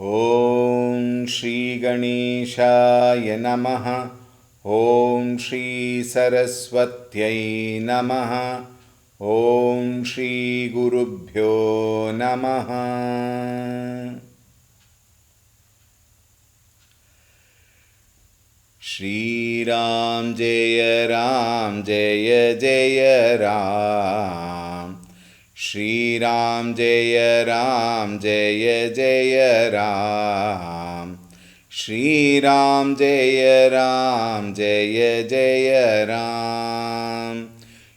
ಓಂ ಶ್ರೀ ಗಣೇಶಾಯ ನಮಃ. ಓಂ ಶ್ರೀ ಸರಸ್ವತ್ಯೈ ನಮಃ. ಓಂ ಶ್ರೀ ಗುರುಭ್ಯೋ ನಮಃ. ಶ್ರೀರಾಮ್ ಜಯ ರಾಮ್ ಜಯ ಜಯ ರಾಮ್. श्रीराम जय राम जय जय राम. श्रीराम जय राम जय जय राम.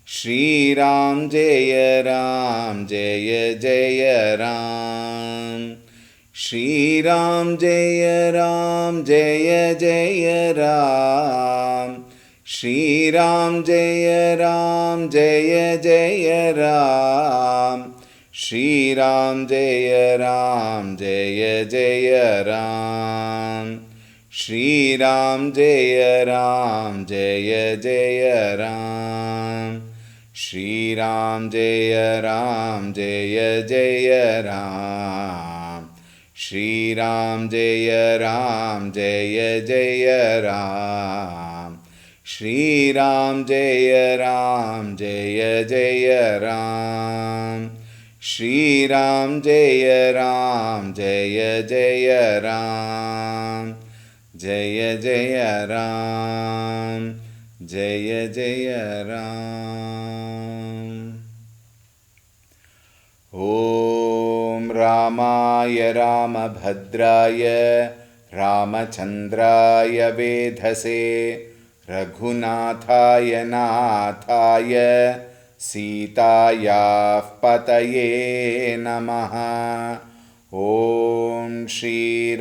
श्रीराम जय राम जय जय राम. श्रीराम जय राम जय जय राम. श्रीराम जय राम जय जय राम. श्रीराम जय राम जय जय राम. श्रीराम जय राम जय जय राम. श्रीराम जय राम जय जय राम. श्रीराम जय राम जय जय राम. श्रीराम जय राम जय जय राम. श्रीराम जय राम जय जय राम. जय जय राम जय जय राम. ॐ रामाय रामभद्राय रामचन्द्राय वेधसे रघुनाथाय नाथाय सीतायाः पतये नमः. ॐ श्रीरामचन्द्राय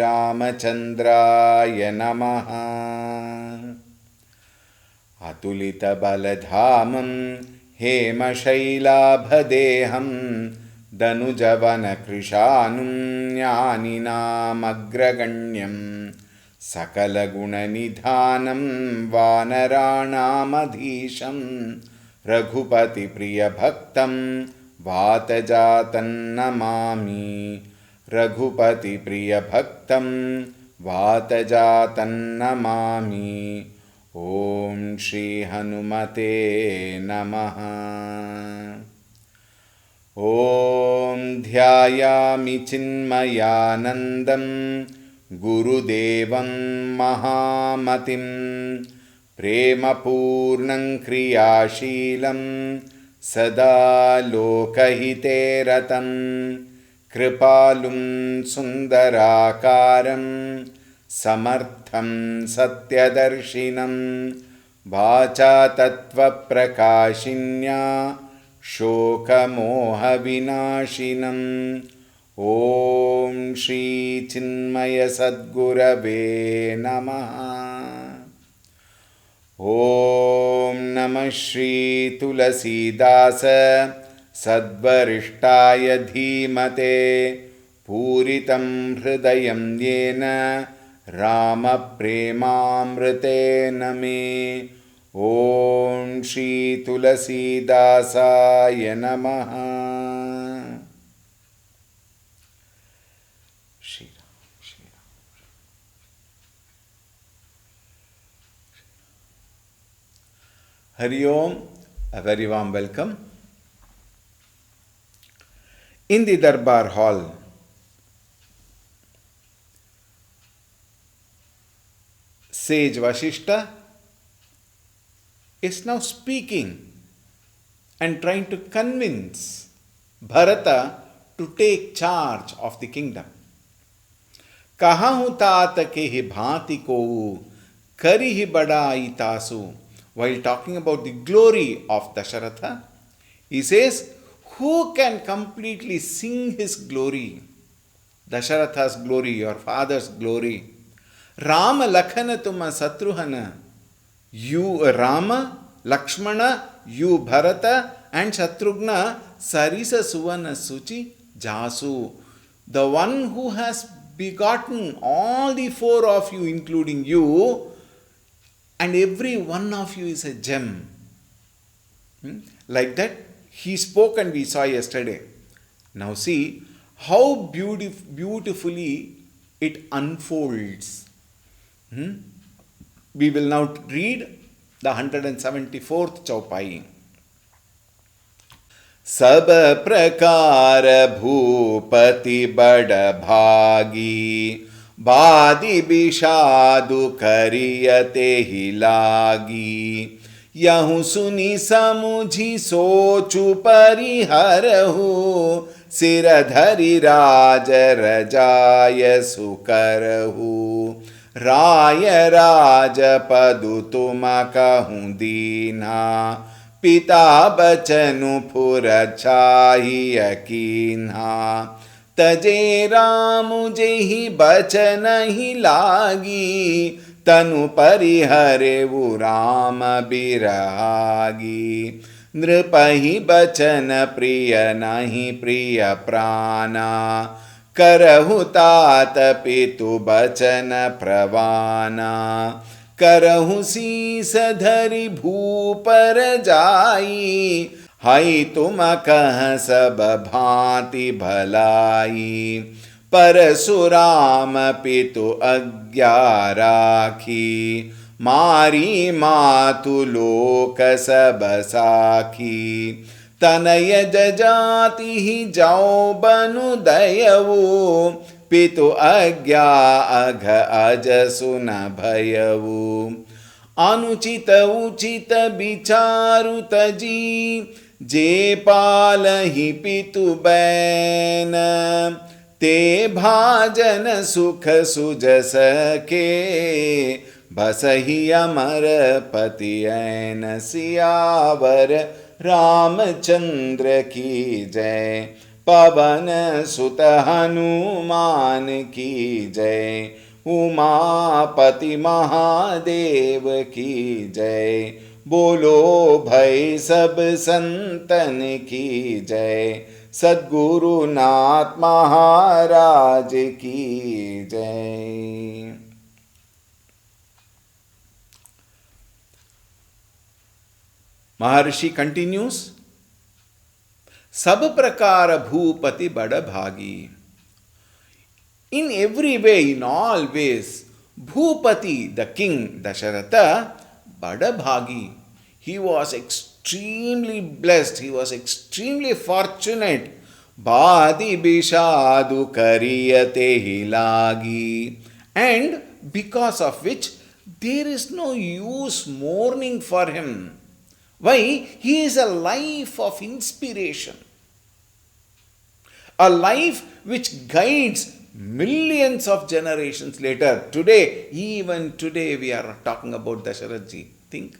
नमः. अतुलितबलधामं हेमशैलाभदेहं दनुजवनकृशानुं ज्ञानिनामग्रगण्यं सकलगुणनिधानं वानराणामधीशं रघुपतिप्रियभक्तं वातजातं नमामि. रघुपतिप्रियभक्तं वातजातं नमामि. ॐ श्रीहनुमते नमः. ॐ ध्यायामि चिन्मयानन्दं गुरुदेवं महामतिं प्रेमपूर्णं क्रियाशीलं सदा लोकहिते रतं कृपालुं सुन्दराकारं समर्थं सत्यदर्शिनं वाचा तत्त्वप्रकाशिन्या शोकमोहविनाशिनम्. ॐ श्रीचिन्मयसद्गुरवे नमः. ॐ नमः श्रीतुलसीदास सद्वरिष्ठाय धीमते पूरितं हृदयं येन रामप्रेमामृतेन मे. ॐ श्रीतुलसीदासाय नमः. Hari Om, a very warm welcome. In the Darbar Hall, Sage Vashishta is now speaking and trying to convince Bharata to take charge of the kingdom. Kahahu tat ke hi bhati ko kari hi badai tasu. While talking about the glory of Dasharatha, he says, who can completely sing his glory? Dasharatha's glory, your father's glory. Rama Lakhana Tuma Satruhana. You Rama, Lakshmana, you Bharata and Shatrughna Sarisa Suvana Suchi Jasu. The one who has begotten all the four of you, including you, and every one of you is a gem. Like that, he spoke and we saw yesterday. Now see how beautifully it unfolds. We will now read the 174th Chaupai. सब प्रकार भूपति बड़ भागी, बादि विषादु करियते ही लागी। यहु सुनि समुझि सोचु परिहरहु, सिर धरि राज रजाय सुकरहु। राय राज पदु तुम कहूँ दीना, पिता बचनु फुर छाही कीन्हा। तजे राम जेहि बचन ही लागी, तनु परिहरेवु राम बिरागी। नृपहि बचन प्रिय नहि प्रिय प्राणा, करहु तात पितु बचन प्रवाना। करहु शीस धरि भूपर जाई, हई तुम कह सब भांति भलाई। परशुराम पितु आज्ञा राखी, मारी मातु लोक सब साखी। तनय जजाति ही जाओ बनु दयवु, पितु आज्ञा अघ अज सुन भयवु। अनुचित उचित विचारु तजी, जे पालहि पितु बैन। ते भाजन सुख सुजस के, बसहि अमर पति ऐन। सियावर रामचंद्र की जय, पवन सुत हनुमान की जय। उमापति महादेव की जय, बोलो भई सब संतन की जय। सद्गुरुनाथ महाराज की जय। महर्षि continues, सब प्रकार भूपति बड़ भागी. In every way, in all ways, Bhupati, the king Dasharatha, bada bhagi. He was extremely blessed. He was extremely fortunate. Badi bishadu kariyate hilagi. And because of which there is no use mourning for him. Why? He is a life of inspiration. A life which guides millions of generations later. Today, even today, we are talking about Dasharatha. Think.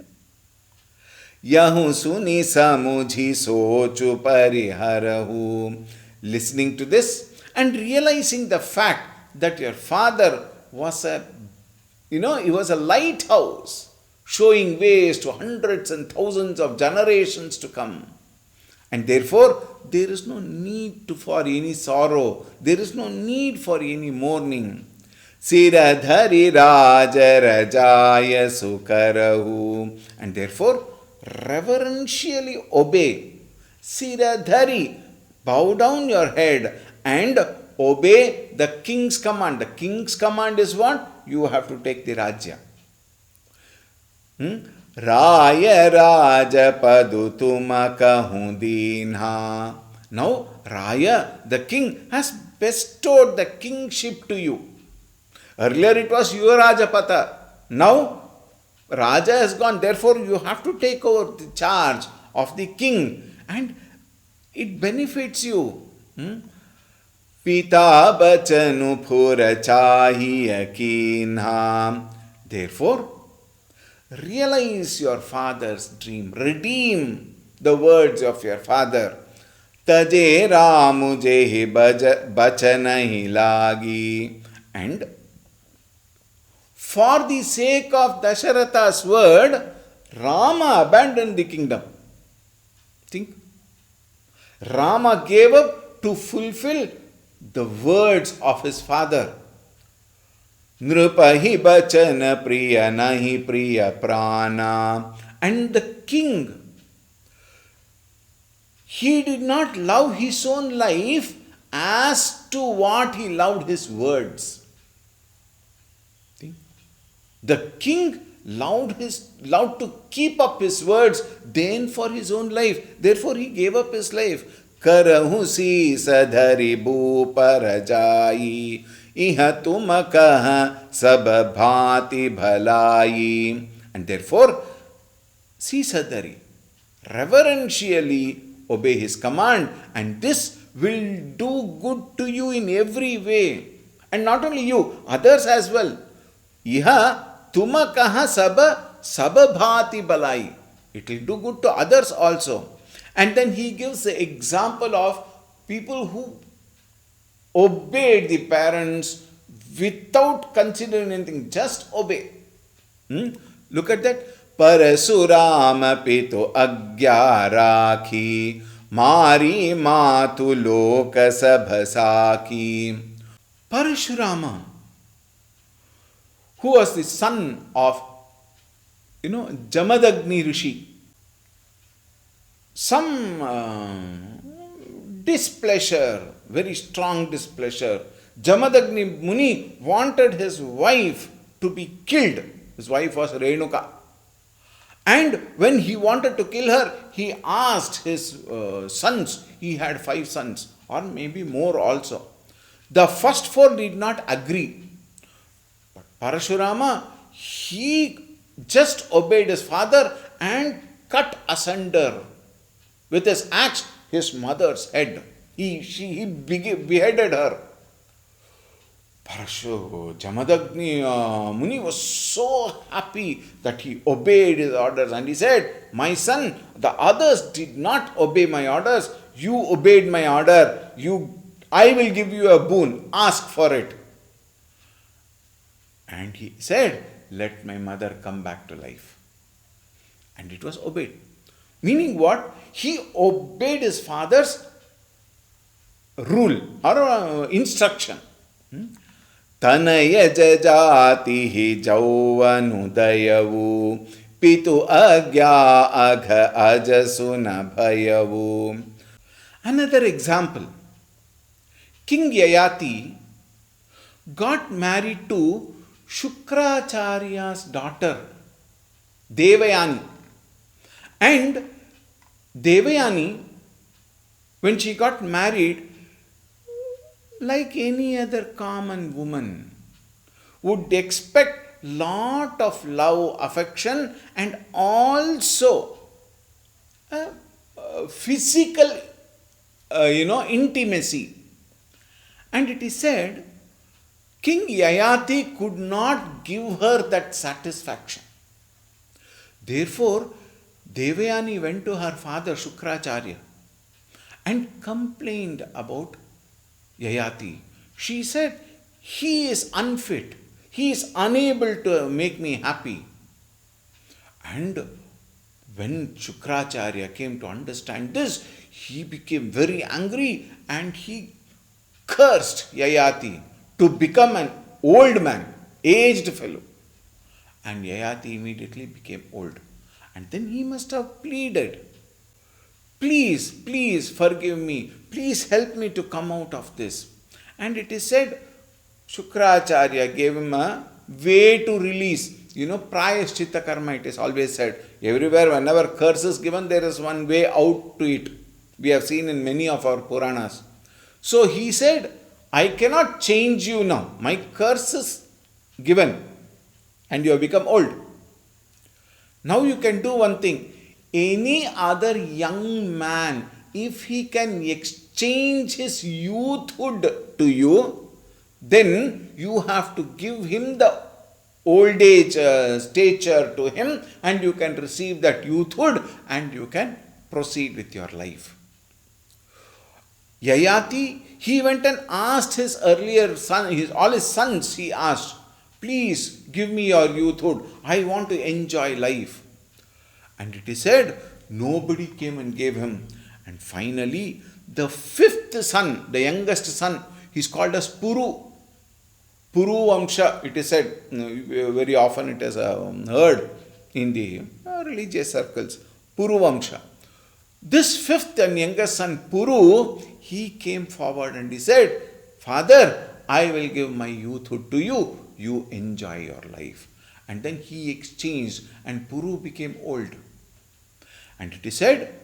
Yahu suni samujhi sochu pariharahu. Listening to this and realizing the fact that your father was he was a lighthouse showing ways to hundreds and thousands of generations to come. And therefore, there is no need for any sorrow. There is no need for any mourning. Siradhari Raja Rajaya Sukarahu. And therefore, reverentially obey. Siradhari, bow down your head and obey the king's command. The king's command is what? You have to take the Rajya. Raya Raja Padu Tuma Kahun Dinha. Now, Raya, the king, has bestowed the kingship to you. Earlier it was your Rajapata. Now, Raja has gone. Therefore, you have to take over the charge of the king. And it benefits you. Pita bachanu phura chahiya kinha. Therefore, realize your father's dream. Redeem the words of your father. Taje Ramu jehi bachanahi lagi. And for the sake of Dasharatha's word, Rama abandoned the kingdom. Think. Rama gave up to fulfill the words of his father. Nrupahi bachana priya nahi priya prana. And the king, he did not love his own life as to what he loved his words. The king loved to keep up his words then for his own life. Therefore, he gave up his life. करहु शीस धरि भूपर जाई इह तुम कह सब भांति भलाई. And therefore, Sisadhari, reverentially obey his command, and this will do good to you in every way. And not only you, others as well. Iha tuma kaha sab bhati balai. It will do good to others also. And then he gives the example of people who obeyed the parents without considering anything, just obey. Look at that. Parasuram pito agya rakhi mari matu loka sabhasaki. Parashurama, who was the son of, Jamadagni Rishi. Some displeasure, very strong displeasure. Jamadagni Muni wanted his wife to be killed. His wife was Renuka. And when he wanted to kill her, he asked his sons. He had 5 sons, or maybe more also. The first 4 did not agree. But Parashurama, he just obeyed his father and cut asunder with his axe his mother's head. He beheaded her. Jamadagni Muni was so happy that he obeyed his orders, and he said, "My son, the others did not obey my orders. You obeyed my order. I will give you a boon. Ask for it." And he said, "Let my mother come back to life." And it was obeyed. Meaning what? He obeyed his father's rule or instruction. Tanaya jajati jauvanudayavu pitu agya agha ajasuna bhayavu. Another example. King Yayati got married to Shukracharya's daughter, Devayani. And Devayani, when she got married, like any other common woman, would expect lot of love, affection, and also physical, intimacy. And it is said, King Yayati could not give her that satisfaction. Therefore, Devayani went to her father Shukracharya and complained about Yayati. She said, "He is unfit. He is unable to make me happy." And when Shukracharya came to understand this, he became very angry and he cursed Yayati to become an old man, aged fellow. And Yayati immediately became old. And then he must have pleaded, please forgive me. Please help me to come out of this." And it is said, Shukracharya gave him a way to release. Prayashchitta karma, it is always said. Everywhere, whenever curse is given, there is one way out to it. We have seen in many of our Puranas. So he said, "I cannot change you now. My curse is given and you have become old. Now you can do one thing. Any other young man, if he can exchange his youthhood to you, then you have to give him the old age stature to him, and you can receive that youthhood and you can proceed with your life." Yayati, he went and asked his earlier son, all his sons, he asked, "Please give me your youthhood. I want to enjoy life." And it is said, nobody came and gave him. And finally, the 5th son, the youngest son, he's called as Puru. Puru Vamsha, it is said, very often it is heard in the religious circles. Puru Vamsha. This 5th and youngest son, Puru, he came forward and he said, "Father, I will give my youthhood to you. You enjoy your life." And then he exchanged, and Puru became old. And it is said,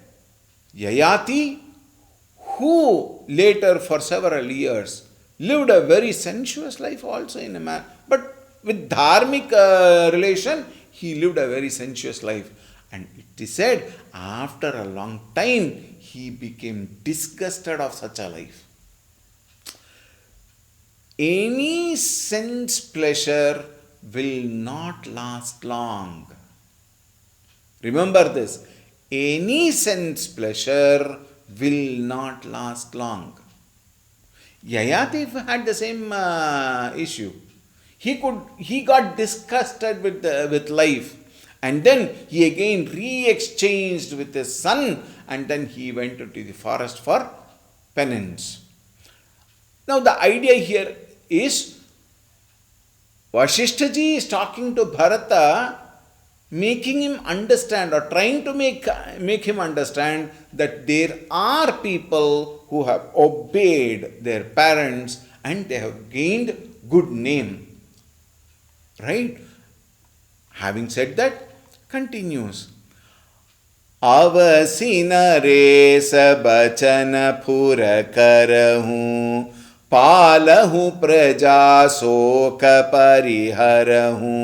Yayati, who later for several years lived a very sensuous life also in a man, but with dharmic relation, he lived a very sensuous life. And it is said, after a long time, he became disgusted of such a life. Any sense pleasure will not last long. Remember this. Any sense pleasure will not last long. Yayati had the same issue. He got disgusted with life, and then he again re-exchanged with his son, and then he went into the forest for penance. Now the idea here is Vasishthaji is talking to Bharata, making him understand or trying to make him understand that there are people who have obeyed their parents and they have gained good name. Right? Having said that, continues. अवसीन रेस बचन फुर करहूँ पालहूँ प्रजा शोक परिहरहूँ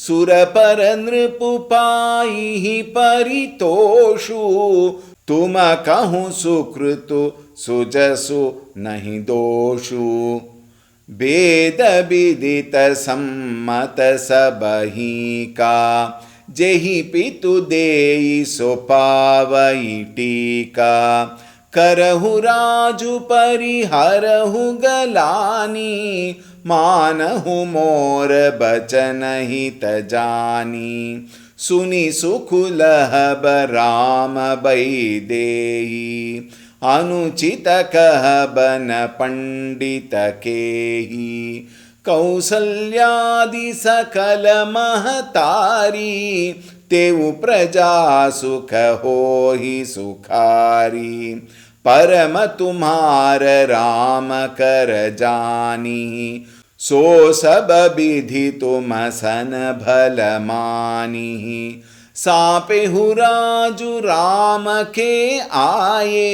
सुरपर नृपु पाई परितोषु तुम कहूँ सुकृतु सुजसु नहीं दोषु वेद विदित सम्मत सबही का जेहि पितु देई सो पावई टीका करहु राजु परिहरहु गलानी मानहु मोर बचन हित जानी सुनि सुखुलहब राम बैदेही अनुचित कहबन पंडित केही कौसल्यादि सकल महतारी तेउ प्रजा सुख होहि सुखारी परम तुम्हार राम कर जानी सो सब विधि तुम सन भल मानी सापेहु राजु राम के आये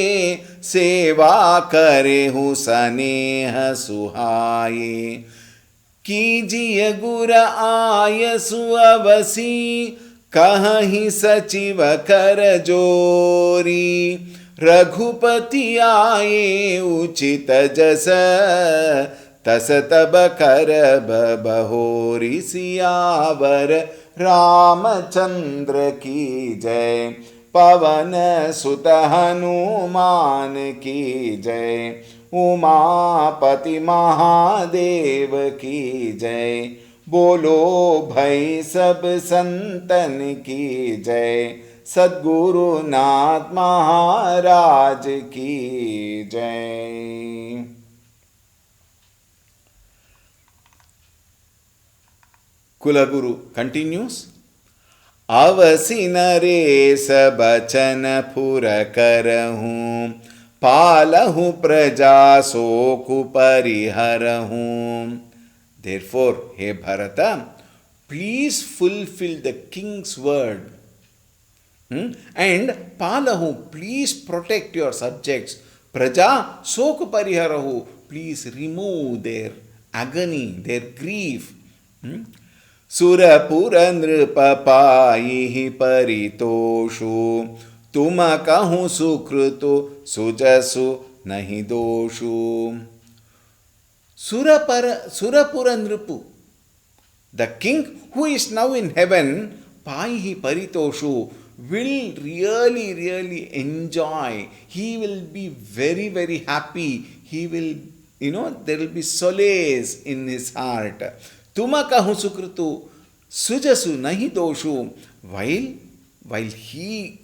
सेवा करेहु सनेह सुहाये कीजिए गुर आयसु अवसी कहीं सचिव कर जोरी रघुपति आये उचित जस तस तब कर बहोरी सियावर रामचंद्र की जय पवन सुत हनुमान की जय उमापति महादेव की जय बोलो भाई सब संतन की जय सद्गुरुनाथ महाराज की जय। Kulaguru continues, अवसीन रेस बचन फुर करहूँ पालहूँ प्रजा शोकु परिहरहूँ. Therefore, hey Bharata, please fulfill the king's word. And palahu, please protect your subjects. Praja soku pariharahu, please remove their agony, their grief. Surapura nripa paihi paritoshu, tuma kahu sukrutu sujasu nahi doshu. Surapura nripu, the king who is now in heaven, paihi paritoshu, will really enjoy. He will be very happy. He will, there will be solace in his heart. Tumakahu sukrutu sujasu nahi doshu. While he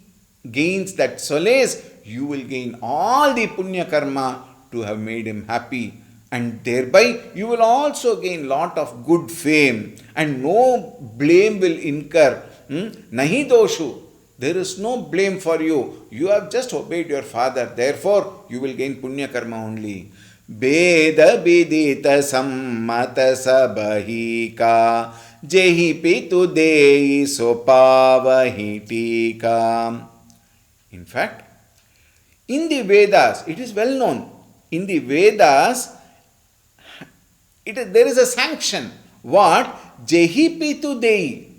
gains that solace, you will gain all the punya karma to have made him happy. And thereby you will also gain lot of good fame. And no blame will incur. Nahi doshu. There is no blame for you. You have just obeyed your father. Therefore, you will gain punya karma only. Veda vidita sammata sabahi ka jehi pitu deyi sopavahitika. In fact, in the Vedas, it is well known. In the Vedas, there is a sanction. What? Jehi pitu deyi.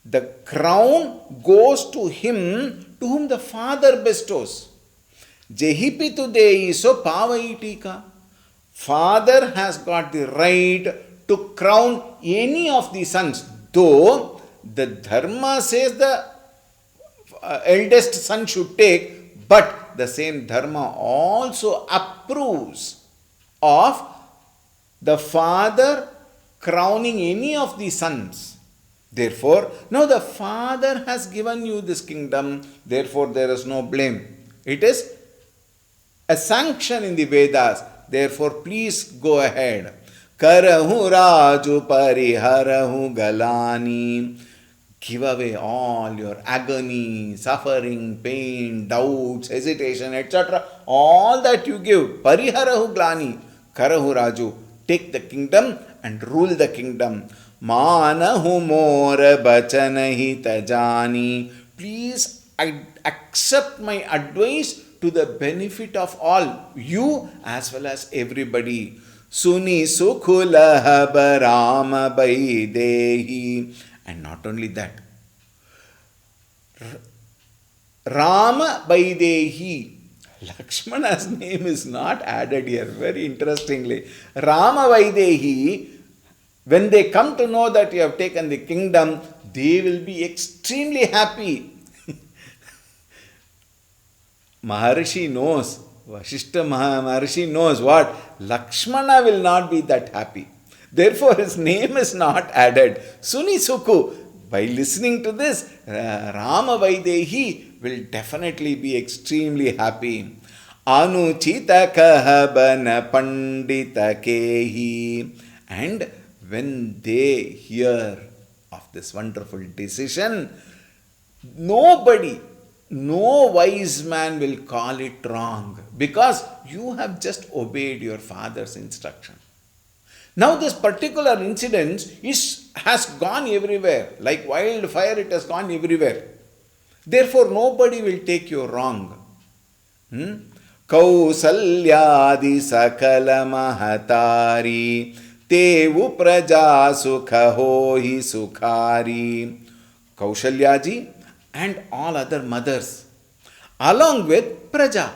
The crown goes to him to whom the father bestows. Jehipitu deyi so pavaitika. Father has got the right to crown any of the sons. Though the dharma says the eldest son should take, but the same dharma also approves of the father crowning any of the sons. Therefore, now the father has given you this kingdom, therefore there is no blame. It is a sanction in the Vedas, therefore please go ahead. Karahu raju pariharahu galani. Give away all your agony, suffering, pain, doubts, hesitation, etc. All that you give. Pariharahu glani. Karahu raju. Take the kingdom and rule the kingdom. Manahu more bachanahi tajani. Please accept my advice to the benefit of all, you as well as everybody. Suni sukhulaha barama baidehi. And not only that, Rama Baidehi. Lakshmana's name is not added here, very interestingly. Rama Baidehi, when they come to know that you have taken the kingdom, they will be extremely happy. Maharshi knows, Vashishta Maharshi knows what? Lakshmana will not be that happy. Therefore, his name is not added. Suni Sukhu. By listening to this, Rama Vaidehi will definitely be extremely happy. Anuchita kahabana pandita kehi. And when they hear of this wonderful decision, nobody, no wise man will call it wrong, because you have just obeyed your father's instruction. Now this particular incident has gone everywhere. Like wildfire, it has gone everywhere. Therefore, nobody will take you wrong. Kausalyadi sakala mahatari tevu praja sukha hohi sukhari. Kaushalyaji and all other mothers, along with Praja.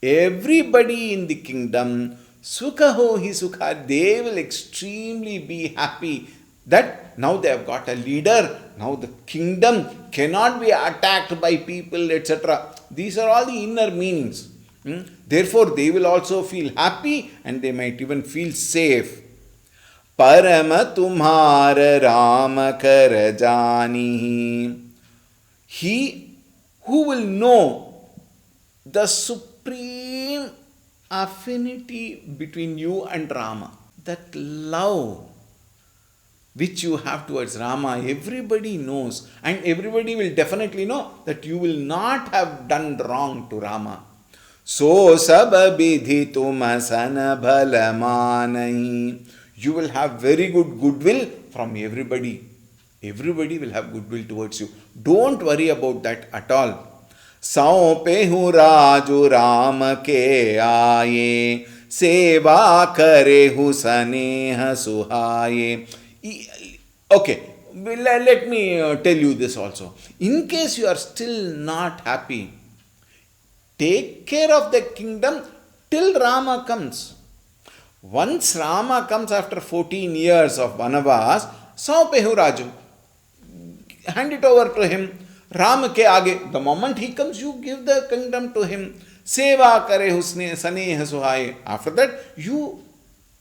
Everybody in the kingdom, Sukha hi sukha, they will extremely be happy that now they have got a leader, now the kingdom cannot be attacked by people, etc. These are all the inner meanings. Therefore, they will also feel happy and they might even feel safe. Parama tumhara Rama karajani. He who will know the supreme affinity between you and Rama, that love which you have towards Rama, everybody knows, and everybody will definitely know that you will not have done wrong to Rama. So sababidhi tumasana bhalamanahi. You will have very good goodwill from everybody. Everybody will have goodwill towards you. Don't worry about that at all. Saupehu raju Rama ke aaye, seva karehu saneha suhaye. Okay, let me tell you this also. In case you are still not happy, take care of the kingdom till Rama comes. Once Rama comes after 14 years of Vanavas, Saupehu raju. Hand it over to him. Ram ke aage. The moment he comes, you give the kingdom to him. Seva kare husne saneha suhaye. After that, you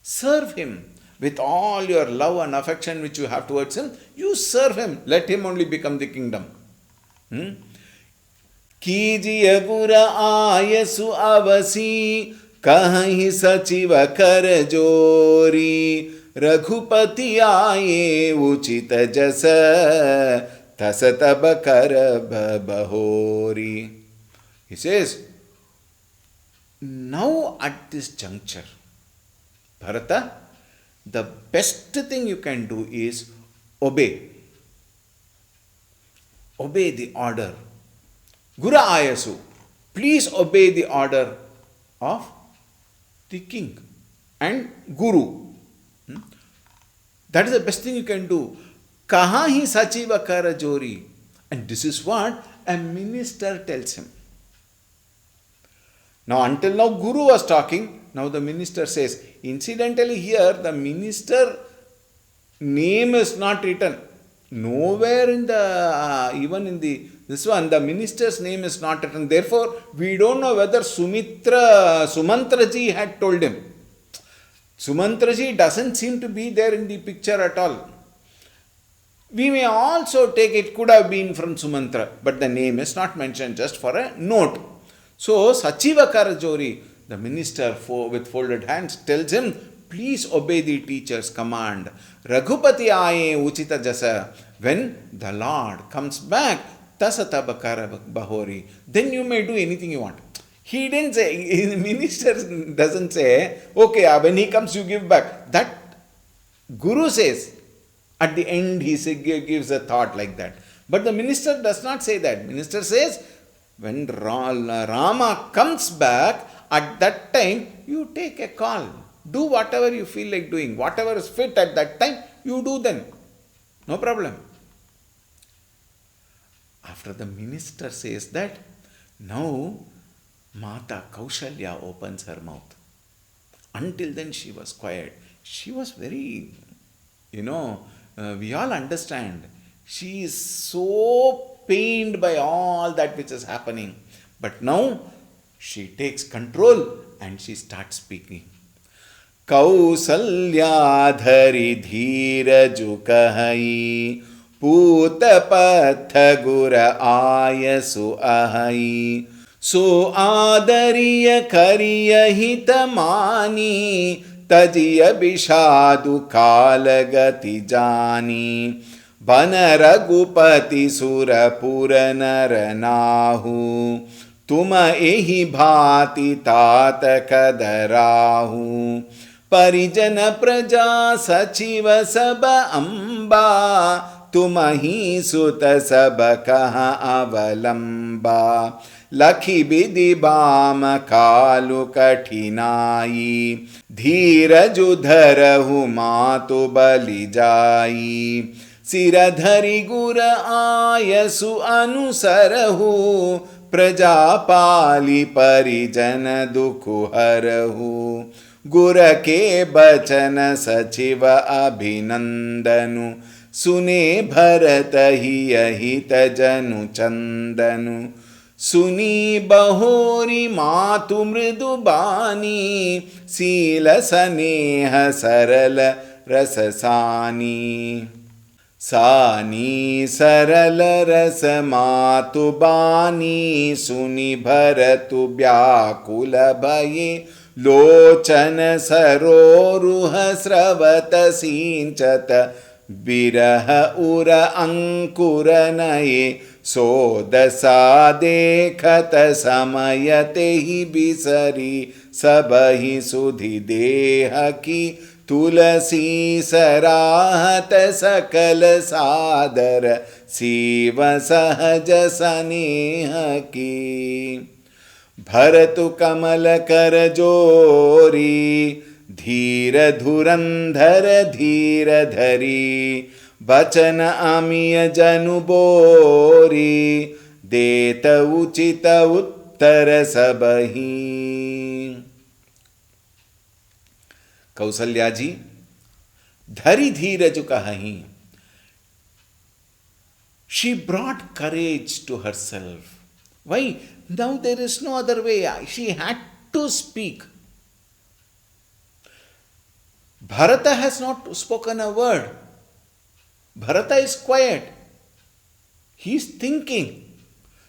serve him with all your love and affection which you have towards him. You serve him. Let him only become the kingdom. Kijiya gura ayasu avasi kahi sachiva kar jori. Raghupati aaye uchita jasa tasataba karabha bahori. He says, now at this juncture, Bharata, the best thing you can do is obey. Obey the order. Gura ayasu. Please obey the order of the king and guru. That is the best thing you can do. Kaha hi sachiva kara jori. And this is what a minister tells him. Now, until now, Guru was talking. Now the minister says. Incidentally, here the minister name is not written. Nowhere in the even in this one the minister's name is not written. Therefore, we don't know whether Sumantraji had told him. Sumantraji doesn't seem to be there in the picture at all. We may also take it could have been from Sumantra, but the name is not mentioned, just for a note. So, Sachiva Karajori, the minister with folded hands, tells him, please obey the teacher's command. Raghupati aaye uchita jasa. When the Lord comes back, tasata bahori. Then you may do anything you want. He didn't say, the minister doesn't say, okay, when he comes, you give back. That Guru says. At the end, he gives a thought like that. But the minister does not say that. Minister says, when Rama comes back, at that time, you take a call. Do whatever you feel like doing. Whatever is fit at that time, you do then. No problem. After the minister says that, now Mata Kaushalya opens her mouth. Until then, she was quiet. She was very, we all understand. She is so pained by all that which is happening. But now, she takes control and she starts speaking. Kausalyadhari dhiraju kahai putapatha gura ayasu ahai so adariya kariya hitamani tajiya bishadu kalagati jani bana ragupati surapura naranahu tuma ehi bhati तात kadarahu परिजन प्रजा सचिव सब अम्बा तुमहि सुत सब कह अवलंबा लखी विधि balm कालु कठिनाई धीरजु धरहु मातु बलि जाई सिर धरि गुर आयसु अनुसरहु प्रजापाली परिजन दुखु हरहु गुर के बचन सचिव अभिनंदनु सुने भरत ही अहित जनु चंदनु सुनी बहोरी मातु मृदु बानी सील स्नेह सरल रससानी सानी सरल रस मातु बानी सुनि भरतु व्याकुल भये लोचन सरोरुह स्रवत सिंचत विरह उर अंकुर नये सोदसा देखत समयते ही बिसरी सबहि सुधि देह की तुलसी सराहत सकल सादर शिव सहज स्नेह की भरतु कमल कर जोरी धीर धुरंधर धीर धरी बचन अमिय जनु बोरी देत उचित उत्तर सबही. कौसल्या जी धरी धीरज कहही. She brought courage to herself. Why? Now there is no other way. She had to speak. Bharata has not spoken a word. Bharata is quiet. He is thinking.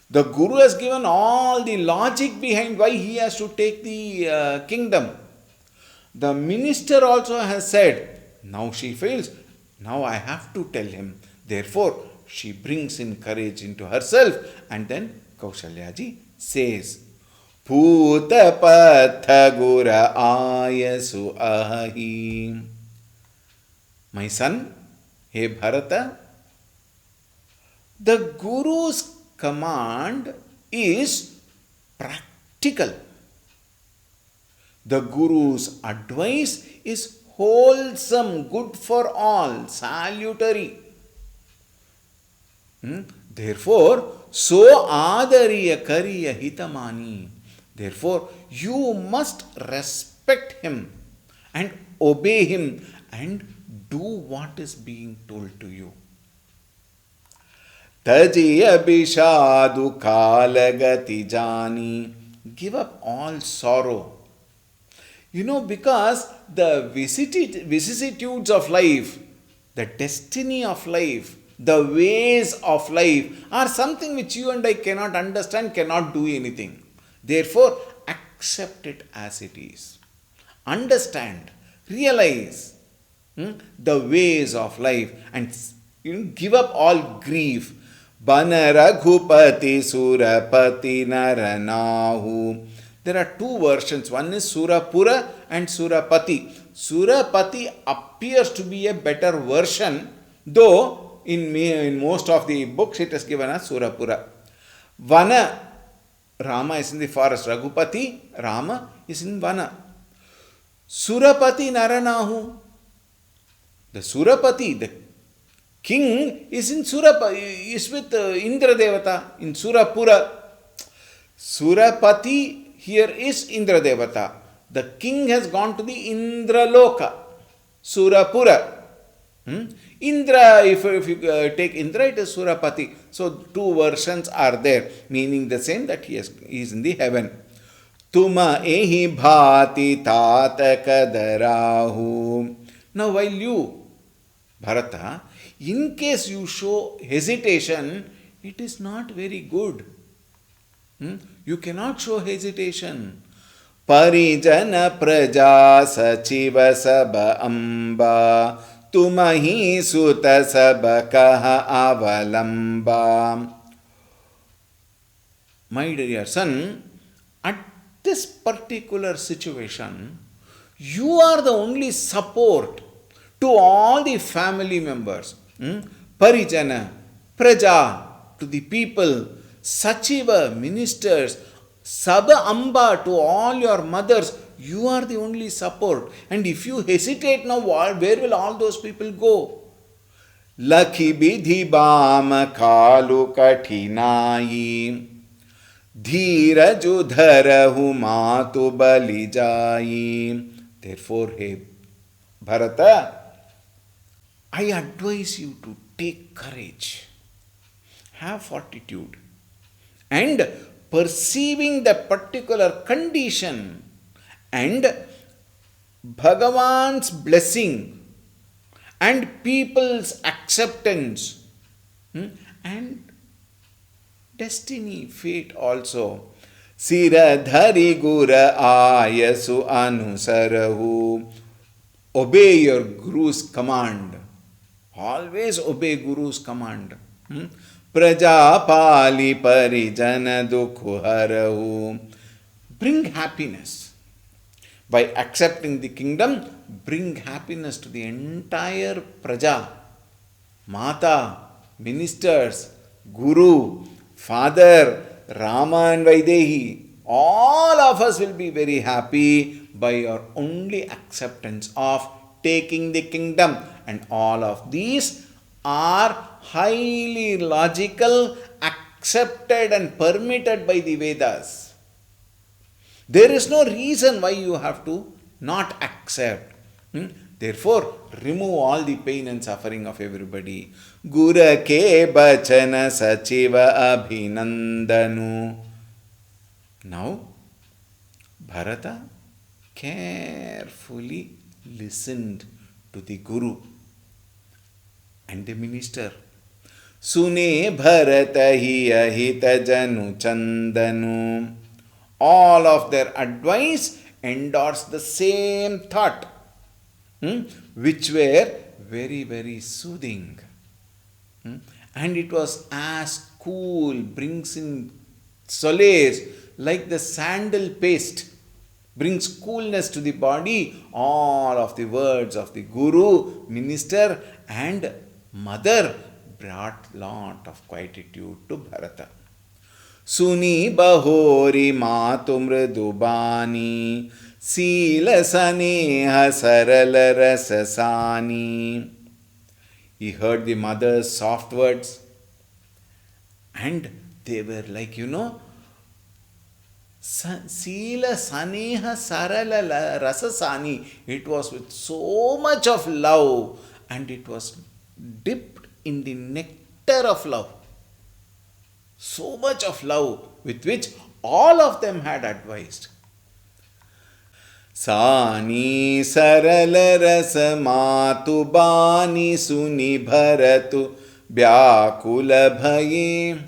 The Guru has given all the logic behind why he has to take the kingdom. The minister also has said, now she fails. Now I have to tell him. Therefore, she brings in courage into herself, and then Kaushalya ji says, Putapatha gura ayasu ahi. My son, hey Bharata, the Guru's command is practical. The Guru's advice is wholesome, good for all, salutary. Therefore, so adariya kariya hitamani. Therefore, you must respect him and obey him and do what is being told to you. Tajiya bishadu kalagati jani. Give up all sorrow. Because the vicissitudes of life, the destiny of life, the ways of life are something which you and I cannot understand, cannot do anything. Therefore, accept it as it is. Understand, realize the ways of life and give up all grief. Bana Raghupati Surapati Naranahu. There are two versions. One is Surapura and Surapati. Surapati appears to be a better version, though in most of the books it is given as Surapura. Vana, Rama is in the forest. Raghupati, Rama is in Vana. Surapati Naranahu. The Surapati, the king is in is with Indra Devata in Surapura. Surapati here is Indra Devata. The king has gone to the Indraloka, Surapura. Indra, if you take Indra, it is Surapati. So two versions are there, meaning the same, that he is in the heaven. Tuma ehi bhati tatakadarahu. Now while you, Bharata, in case you show hesitation, it is not very good. You cannot show hesitation. Parijana praja sachiva saba amba tumahi suta saba kaha avalamba. My dear son, at this particular situation, you are the only support to all the family members. Parijana, praja, to the people, Sachiva, ministers, Saba Amba, to all your mothers, you are the only support. And if you hesitate now, where will all those people go? Lakhi bidhi bam kalu kathinayi, dhira judharahu matu balijayi. Therefore, hey Bharata, I advise you to take courage, have fortitude, and perceiving the particular condition and Bhagavan's blessing and people's acceptance and destiny, fate also. Siradhari Gura Ayasu Anusarahu. Obey your Guru's command. Always obey Guru's command. Prajapali parijana dukhu harahu. Bring happiness. By accepting the kingdom, bring happiness to the entire praja. Mata, ministers, Guru, Father, Rama and Vaidehi. All of us will be very happy by your only acceptance of taking the kingdom. And all of these are highly logical, accepted and permitted by the Vedas. There is no reason why you have to not accept. Therefore, remove all the pain and suffering of everybody. Gura ke bachana sachiva abhinandanu. Now, Bharata carefully listened to the Guru and the minister. Sune Bharata hi ahita janu chandanu. All of their advice endorsed the same thought, which were very, very soothing. And it was as cool, brings in solace, like the sandal paste. brings coolness to the body. All of the words of the Guru, minister, and mother brought lot of quietude to Bharata. सुनी बहोरी मातु मृदुबानी शील स्नेह सरल रस सानी. He heard the mother's soft words, and they were like, Sila Saneha Sarala Rasasani. It was with so much of love, and it was dipped in the nectar of love. So much of love with which all of them had advised. Sani Sarala Rasa Matu Bani Suni Bharatu Vyakula Bhaye.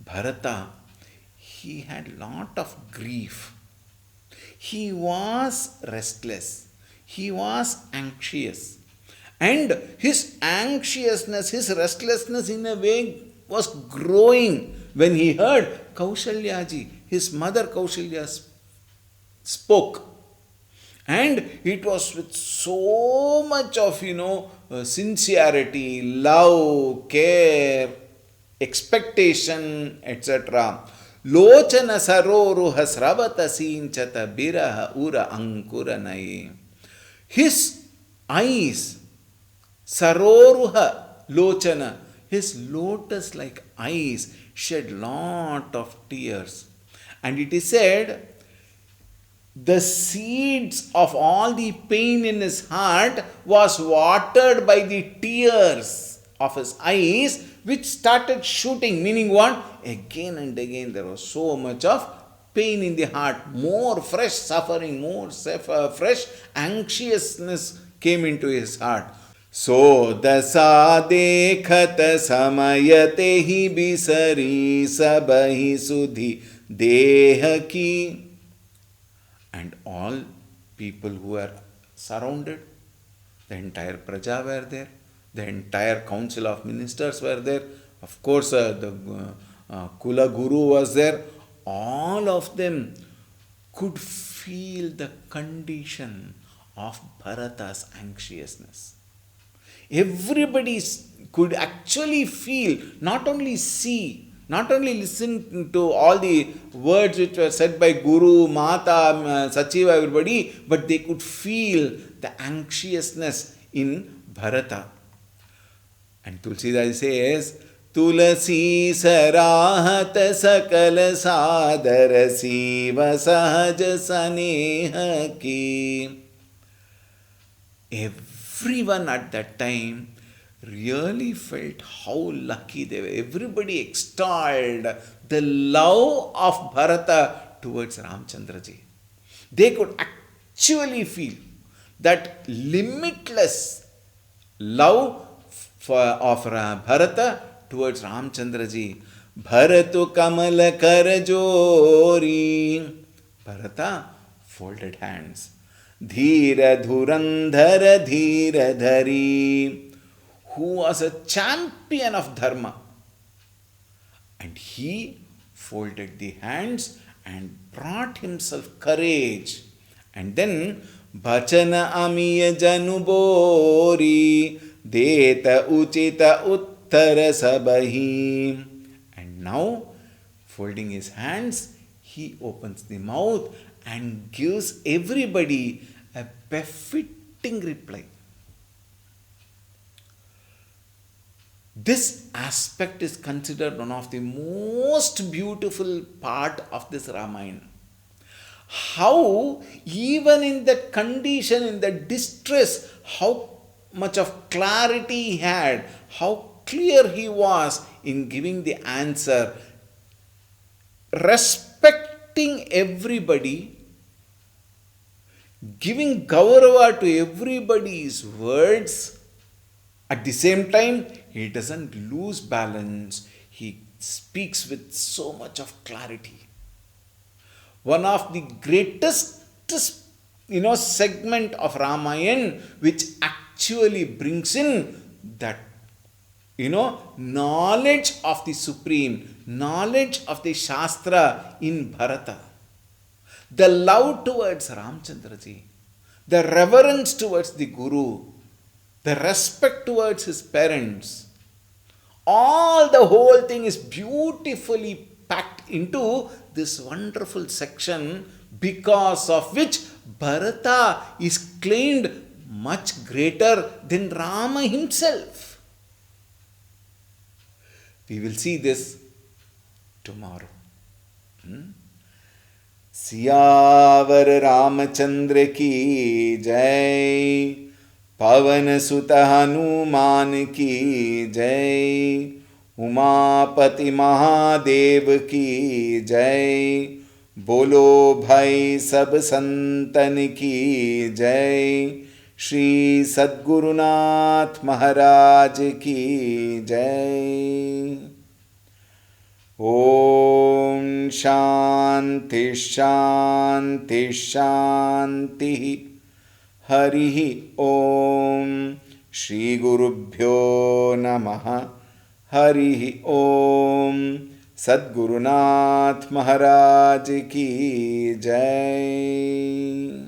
Bharata, he had lot of grief. He was restless. He was anxious. And his anxiousness, his restlessness in a way was growing when he heard Kaushalyaji, his mother Kaushalya spoke. And it was with so much of, sincerity, love, care, expectation, etc. Lochana saroruha sravata sinchata biraha ura ankuranai. His eyes, saroruha lochana, his lotus-like eyes shed lot of tears. And it is said, the seeds of all the pain in his heart was watered by the tears of his eyes, which started shooting, meaning what? Again and again there was so much of pain in the heart, more fresh suffering, more fresh anxiousness came into his heart. So dasa dekhat samayate hi bisari sabahi sudhi deha ki. And all people who were surrounded, the entire Praja were there, the entire council of ministers were there, of course the Kula Guru was there. All of them could feel the condition of Bharata's anxiousness. Everybody could actually feel, not only see, not only listen to all the words which were said by Guru, Mata, Sachiva, everybody, but they could feel the anxiousness in Bharata. And Tulsidas says, Tulasi sarahat sakal sadar siva sahaj saneha ki. Everyone at that time really felt how lucky they were. Everybody extolled the love of Bharata towards Ramchandraji. They could actually feel that limitless love of Bharata towards Ramchandraji. Bharatu Kamala Karajori. Bharata folded hands. Dhira Dhurandhara Dhira Dhari. Who was a champion of dharma. And he folded the hands and brought himself courage. And then, Bachana amiya janubori deta uchita uttara sabahi. And now, folding his hands, he opens the mouth and gives everybody a befitting reply. This aspect is considered one of the most beautiful part of this Ramayana. How even in that condition, in that distress, how much of clarity he had, how clear he was in giving the answer, respecting everybody, giving Gaurava to everybody's words. At the same time, he doesn't lose balance. He speaks with so much of clarity. One of the greatest, segment of Ramayana, which actually brings in that, knowledge of the Supreme, knowledge of the Shastra in Bharata. the love towards Ramchandraji, the reverence towards the Guru, the respect towards his parents, all the whole thing is beautifully packed into this wonderful section, because of which Bharata is claimed much greater than Rama himself. We will see this tomorrow. Siyavar Ramchandra की जय, पवन सुत हनुमान की जय, उमापति महादेव की जय, बोलो भाई सब संतन की जय, श्री सद्गुरुनाथ महाराज की जय। ओम शांति शांति शांति। हरि ओम। श्री गुरुभ्यो नमः। हरि ओम। सद्गुरुनाथ महाराज की जय।